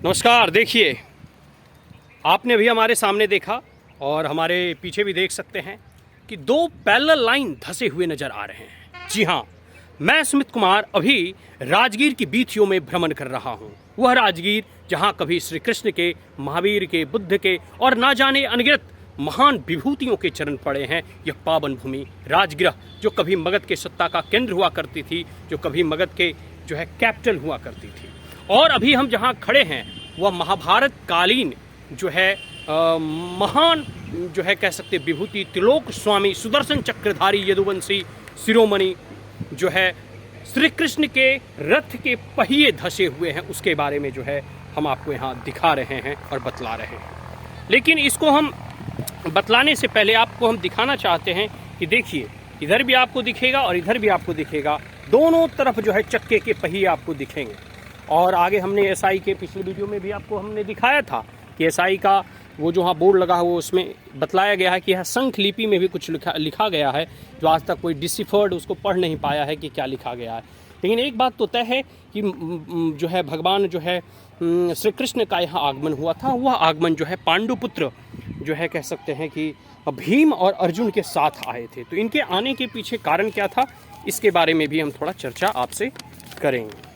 नमस्कार। देखिए, आपने भी हमारे सामने देखा और हमारे पीछे भी देख सकते हैं कि दो पैरेलल लाइन धंसे हुए नजर आ रहे हैं। जी हाँ, मैं सुमित कुमार अभी राजगीर की बीथियों में भ्रमण कर रहा हूँ। वह राजगीर जहाँ कभी श्री कृष्ण के, महावीर के, बुद्ध के और ना जाने अनगिनत महान विभूतियों के चरण पड़े हैं। यह पावन भूमि राजगृह, जो कभी मगध के सत्ता का केंद्र हुआ करती थी, जो कभी मगध के कैपिटल हुआ करती थी। और अभी हम जहाँ खड़े हैं वह महाभारत कालीन महान कह सकते विभूति त्रिलोक स्वामी सुदर्शन चक्रधारी यदुवंशी शिरोमणि श्री कृष्ण के रथ के पहिए धसे हुए हैं, उसके बारे में हम आपको यहाँ दिखा रहे हैं और बतला रहे हैं। लेकिन इसको हम बतलाने से पहले आपको हम दिखाना चाहते हैं कि देखिए, इधर भी आपको दिखेगा और इधर भी आपको दिखेगा, दोनों तरफ चक्के के पहिए आपको दिखेंगे। और आगे हमने एसआई के पिछले वीडियो में भी आपको हमने दिखाया था कि एसआई का वो जो बोर्ड लगा हुआ उसमें बतलाया गया है कि यह संख लिपि में भी कुछ लिखा गया है, जो आज तक कोई डिसिफर्ड उसको पढ़ नहीं पाया है कि क्या लिखा गया है। लेकिन एक बात तो तय है कि भगवान श्री कृष्ण का यहाँ आगमन हुआ था। वह आगमन पांडुपुत्र कह सकते हैं कि भीम और अर्जुन के साथ आए थे। तो इनके आने के पीछे कारण क्या था, इसके बारे में भी हम थोड़ा चर्चा आपसे करेंगे।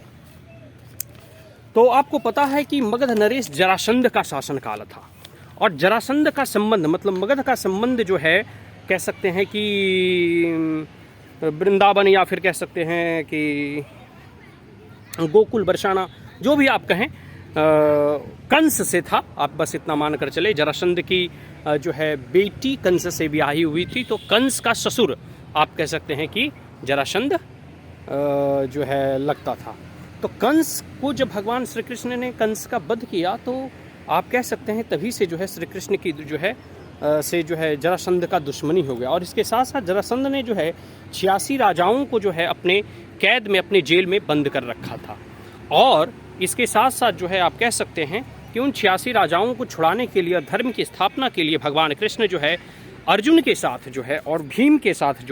तो आपको पता है कि मगध नरेश जरासंध का शासनकाल था, और जरासंध का संबंध मतलब मगध का संबंध कह सकते हैं कि वृंदावन या फिर कह सकते हैं कि गोकुल बरसाना, जो भी आप कहें, कंस से था। आप बस इतना मान कर चले, जरासंध की बेटी कंस से ब्याही हुई थी, तो कंस का ससुर आप कह सकते हैं कि जरासंध लगता था। तो कंस को जब भगवान श्री कृष्ण ने कंस का वध किया, तो आप कह सकते हैं तभी से श्री कृष्ण की से जरासंध का दुश्मनी हो गया। और इसके साथ साथ जरासंध ने 86 राजाओं को अपने कैद में, अपने जेल में बंद कर रखा था। और इसके साथ साथ आप कह सकते हैं कि उन 86 राजाओं को छुड़ाने के लिए, धर्म की स्थापना के लिए भगवान कृष्ण अर्जुन के साथ और भीम के साथ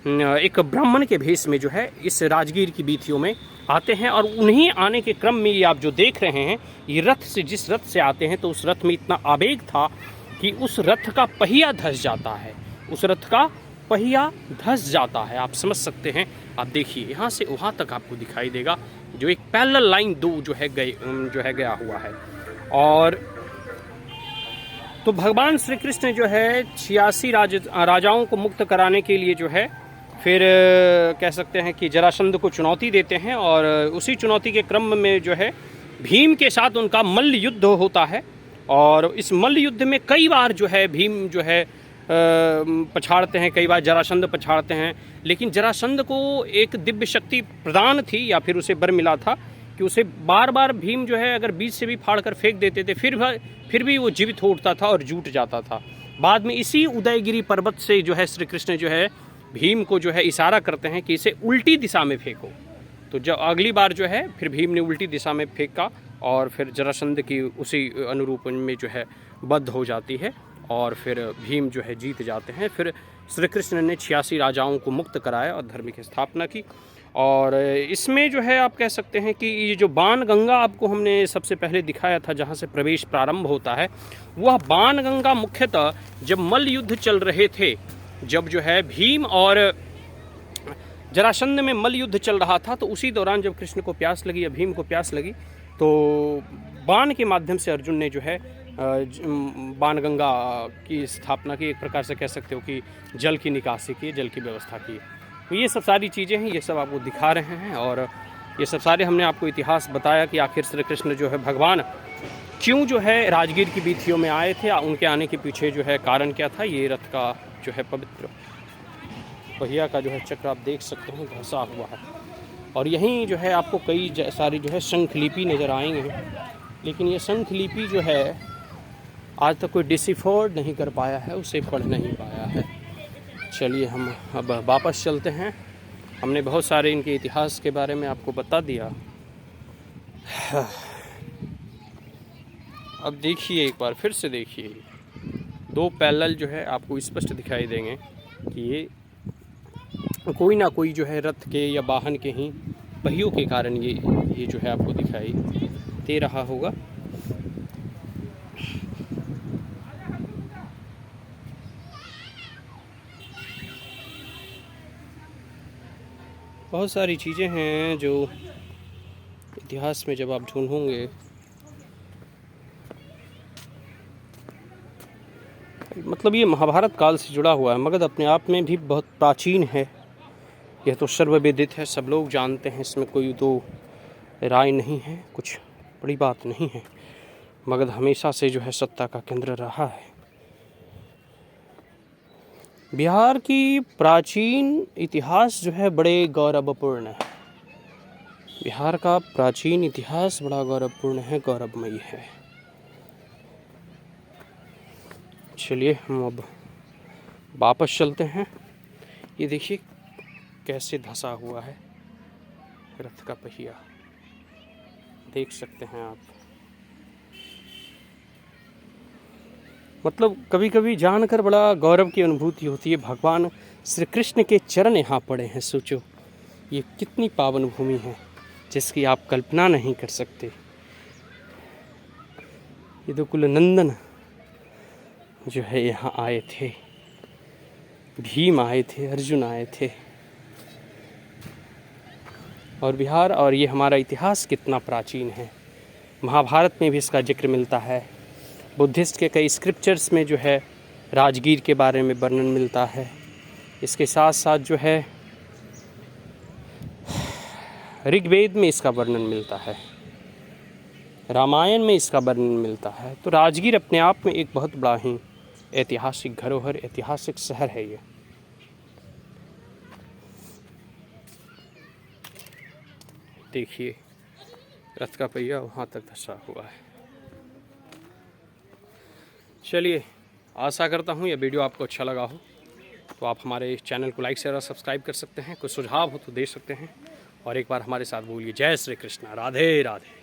एक ब्राह्मण के भेष में इस राजगीर की बीथियों में आते हैं। और उन्हीं आने के क्रम में ये आप जो देख रहे हैं, ये रथ से, जिस रथ से आते हैं, तो उस रथ में इतना आवेग था कि उस रथ का पहिया धस जाता है। उस रथ का पहिया धस जाता है, आप समझ सकते हैं। आप देखिए, यहाँ से वहाँ तक आपको दिखाई देगा, जो एक पैरेलल लाइन दो गया हुआ है। और तो भगवान श्री कृष्ण 86 राजाओं को मुक्त कराने के लिए फिर कह सकते हैं कि जरासंध को चुनौती देते हैं। और उसी चुनौती के क्रम में भीम के साथ उनका मल्ल युद्ध होता है। और इस मल्ल युद्ध में कई बार भीम पछाड़ते हैं, कई बार जरासंध पछाड़ते हैं। लेकिन जरासंध को एक दिव्य शक्ति प्रदान थी, या फिर उसे वर मिला था कि उसे बार बार भीम अगर बीच से भी फाड़ कर फेंक देते थे, फिर भी वो जीवित हो उठता था और जुट जाता था। बाद में इसी उदयगिरी पर्वत से श्री कृष्ण भीम को इशारा करते हैं कि इसे उल्टी दिशा में फेंको। तो जब अगली बार फिर भीम ने उल्टी दिशा में फेंका, और फिर जरासंध की उसी अनुरूप में बद्ध हो जाती है, और फिर भीम जीत जाते हैं। फिर श्री कृष्ण ने 86 राजाओं को मुक्त कराया और धर्म की स्थापना की। और इसमें आप कह सकते हैं कि ये जो बाण गंगा आपको हमने सबसे पहले दिखाया था, जहाँ से प्रवेश प्रारंभ होता है, वह बाण गंगा मुख्यतः जब मल्ल युद्ध चल रहे थे, जब भीम और जरासंध में मल्ल युद्ध चल रहा था, तो उसी दौरान जब कृष्ण को प्यास लगी या भीम को प्यास लगी, तो बाण के माध्यम से अर्जुन ने बाण गंगा की स्थापना की। एक प्रकार से कह सकते हो कि जल की निकासी की, जल की व्यवस्था की। तो ये सब सारी चीज़ें हैं, ये सब आपको दिखा रहे हैं। और ये सब सारे हमने आपको इतिहास बताया कि आखिर श्री कृष्ण भगवान क्यों राजगीर की बीथियों में आए थे, उनके आने के पीछे कारण क्या था। ये रथ का पवित्र पहिया का चक्र आप देख सकते हैं घसा हुआ है। और यहीं आपको कई सारी शंख लिपि नज़र आएंगे। लेकिन ये शंख लिपि आज तक कोई डिसिफर्ड नहीं कर पाया है, उसे पढ़ नहीं पाया है। चलिए हम अब वापस चलते हैं। हमने बहुत सारे इनके इतिहास के बारे में आपको बता दिया। अब देखिए, एक बार फिर से देखिए, दो पैरेलल आपको स्पष्ट दिखाई देंगे कि ये कोई ना कोई रथ के या वाहन के ही पहियों के कारण ये आपको दिखाई दे रहा होगा। बहुत सारी चीज़ें हैं जो इतिहास में जब आप ढूंढोगे, मतलब ये महाभारत काल से जुड़ा हुआ है। मगध अपने आप में भी बहुत प्राचीन है, यह तो सर्वविदित है, सब लोग जानते हैं, इसमें कोई दो राय नहीं है, कुछ बड़ी बात नहीं है। मगध हमेशा से जो है सत्ता का केंद्र रहा है। बिहार की प्राचीन इतिहास जो है बड़े गौरवपूर्ण है। बिहार का प्राचीन इतिहास बड़ा गौरवपूर्ण है, गौरवमयी है। चलिए हम अब वापस चलते हैं। ये देखिए कैसे धंसा हुआ है रथ का पहिया, देख सकते हैं आप। मतलब कभी कभी जानकर बड़ा गौरव की अनुभूति होती है। भगवान श्री कृष्ण के चरण यहाँ पड़े हैं। सोचो ये कितनी पावन भूमि है जिसकी आप कल्पना नहीं कर सकते। ये तो कुलनंदन जो है यहाँ आए थे, भीम आए थे, अर्जुन आए थे। और बिहार और ये हमारा इतिहास कितना प्राचीन है। महाभारत में भी इसका जिक्र मिलता है। बुद्धिस्ट के कई स्क्रिप्चर्स में जो है राजगीर के बारे में वर्णन मिलता है। इसके साथ साथ जो है ऋग्वेद में इसका वर्णन मिलता है, रामायण में इसका वर्णन मिलता है। तो राजगीर अपने आप में एक बहुत बड़ा ही ऐतिहासिक धरोहर, ऐतिहासिक शहर है ये। देखिए रथ का पहिया वहाँ तक धंसा हुआ है। चलिए आशा करता हूँ यह वीडियो आपको अच्छा लगा हो, तो आप हमारे चैनल को लाइक शेयर और सब्सक्राइब कर सकते हैं। कोई सुझाव हो तो दे सकते हैं। और एक बार हमारे साथ बोलिए जय श्री कृष्णा, राधे राधे।